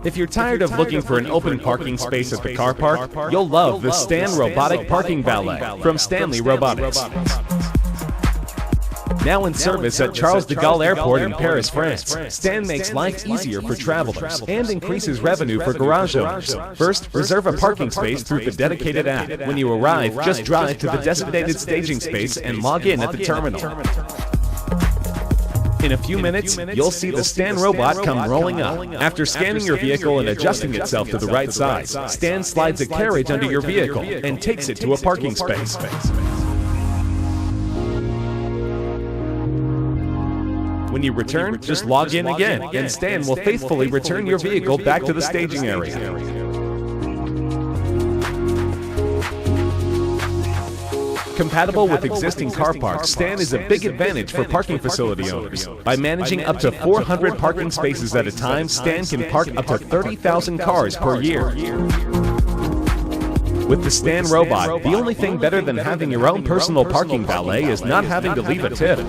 If you're tired of looking for an open parking space at the car park, you'll love the Stan Robotic Parking Valet from Stanley Robotics. Now in service at Charles de Gaulle Airport in Paris, France, Stan makes life easier for travelers and increases revenue for garage owners. First, reserve a parking space through the dedicated app. When you arrive, just drive to the designated staging space and log in at the terminal. In a few minutes, you'll see the Stan robot come rolling up. After scanning your vehicle and adjusting itself to the right size, Stan slides a carriage under your vehicle and takes it to a parking space. When you return, just log in again, and Stan will faithfully return your vehicle back to the staging area. Compatible with existing car parks, Stan is a big advantage for parking facility owners. By managing up to 400 parking spaces at a time, Stan can park up to 30,000 cars per year. With the Stan robot, the only thing better than having your own personal parking valet is not having to leave a tip.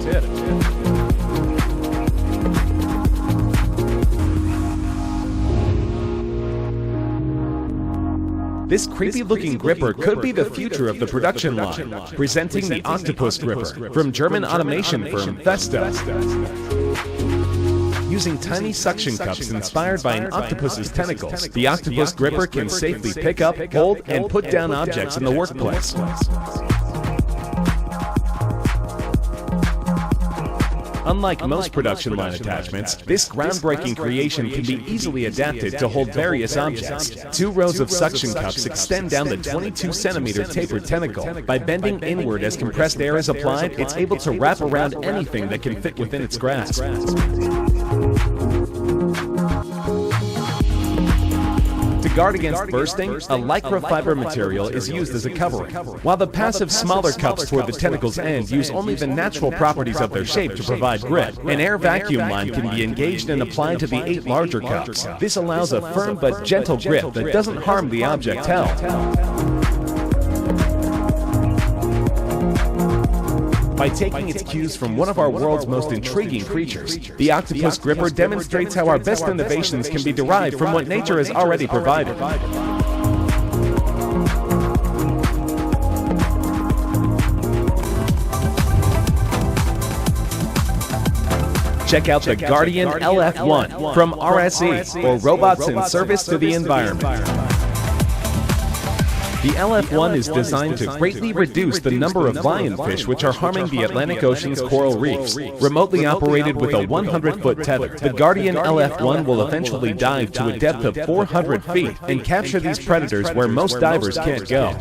This creepy-looking gripper could be the future of the production line, presenting the Octopus Gripper from German automation firm Festo. Using tiny suction cups inspired by an octopus's tentacles, the Octopus Gripper can safely pick up, hold, and put down objects in the workplace. Unlike most production line attachments, this groundbreaking creation can be easily adapted to hold various objects. 2 rows of suction cups extend down the 22-centimeter tapered tentacle. By bending inward as compressed air is applied, it's able to wrap around anything that can fit within its grasp. To guard against bursting, a lycra fiber material is used as a covering, while the passive smaller cups toward the tentacle's end use only the natural properties of their shape to provide grip. An air vacuum line can be engaged and applied to the 8 larger cups. This allows a firm but gentle grip that doesn't harm the object held. By taking its cues from one of our world's most intriguing creatures, the Octopus Gripper demonstrates how our best innovations can be derived from what nature has already provided. Check out the Guardian LF1 from RSE, or Robots in Service to the Environment. The LF1 is designed to greatly reduce the number of lionfish which are harming the Atlantic Ocean's coral reefs. Remotely operated with a 100-foot tether, the Guardian LF1 will eventually dive to a depth of 400 feet and capture these predators where most divers can't go.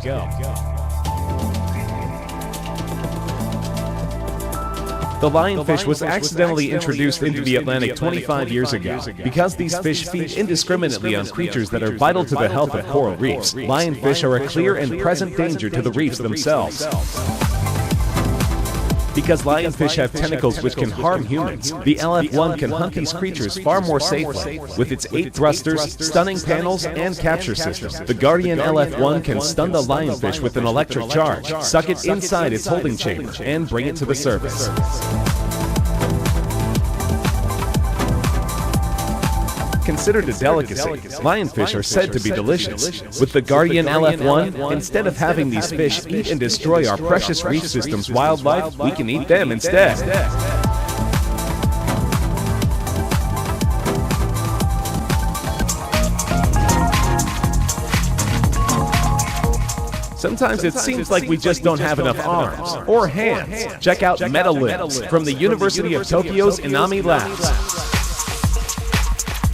The lionfish was accidentally introduced into the Atlantic 25 years ago. Because these fish feed indiscriminately on creatures that are vital to the health of coral reefs, lionfish are a clear and present danger to the reefs themselves. Because lionfish have tentacles which can harm humans, the LF1 can hunt these creatures far more safely. With its 8 thrusters, stunning panels, and capture system, the Guardian LF1 can stun the lionfish with an electric charge, suck it inside its holding chamber, and bring it to the surface. Considered a delicacy, lionfish are said to be delicious. With the Guardian LF1, instead of having these fish eat and destroy our precious reef system's wildlife, we can eat them instead. Sometimes it seems like we just don't have enough arms or hands. Check out Metalimbs from the University of Tokyo's Inami Labs.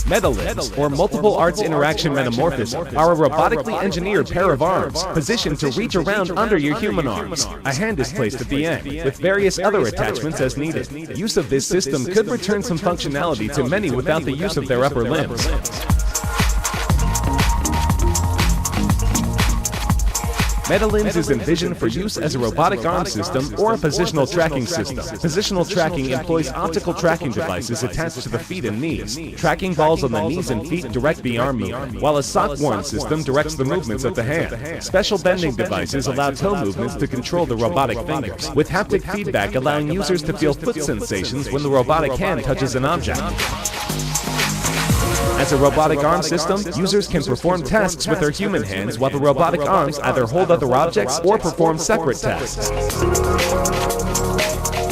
Metalimbs, or Multiple Arts Interaction Metamorphism, are a robotically engineered pair of arms positioned to reach around under your human arms. A hand is placed at the end, with various other attachments as needed. Use of this system could return some functionality to many without the use of their upper limbs. Metalimbs is envisioned for use as a robotic arm system or a positional tracking system. Positional tracking employs optical tracking devices attached to the feet and knees. Tracking balls on the knees and feet direct the arm movement, while a sock-worn system directs the movements of the hand. Special bending devices allow toe movements to control the robotic fingers, with haptic feedback allowing users to feel foot sensations when the robotic hand touches an object. As a robotic arm system, users can perform tasks with their human hands while the robotic arms either hold other objects or perform separate tasks.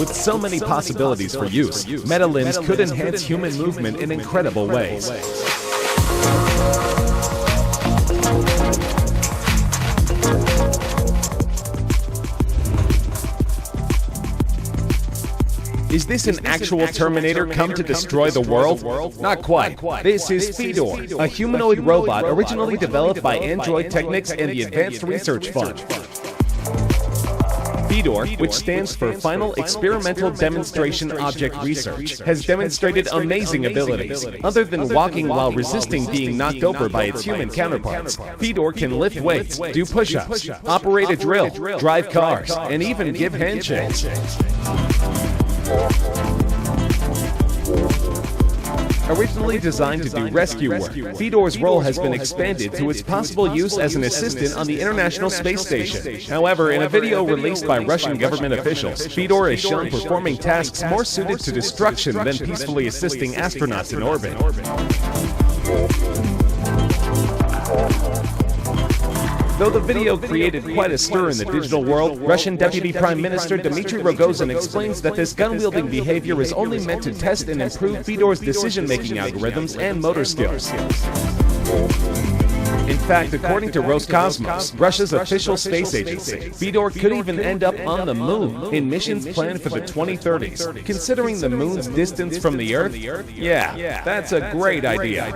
With so many possibilities for use, MetaLimbs could enhance human movement in incredible ways. Is this an actual Terminator come to destroy the world? Not quite. This is Fedor, a humanoid robot originally developed by Android Technics and the Advanced Research Fund. Fedor, which stands for Final Experimental Demonstration Object Research, has demonstrated amazing abilities. Other than walking while resisting being knocked over by its human counterparts, Fedor can lift weights, do push-ups, operate a drill, drive cars, and even give handshakes. Originally designed to do rescue work, Fedor's role has been expanded to its possible use as an assistant on the International Space Station. However, in a video released by Russian government officials, Fedor is shown performing tasks more suited to destruction than peacefully assisting astronauts in orbit. Though the video created quite a stir in the digital world, Russian Deputy Prime Minister Dmitry Rogozin explains that this gun-wielding behavior is only meant to test and improve Fedor's decision-making algorithms and motor skills. In fact, according to Roscosmos, Russia's official space agency, Fedor could even end up on the moon in missions planned for the 2030s. Considering the moon's distance from the Earth, yeah, that's a great idea.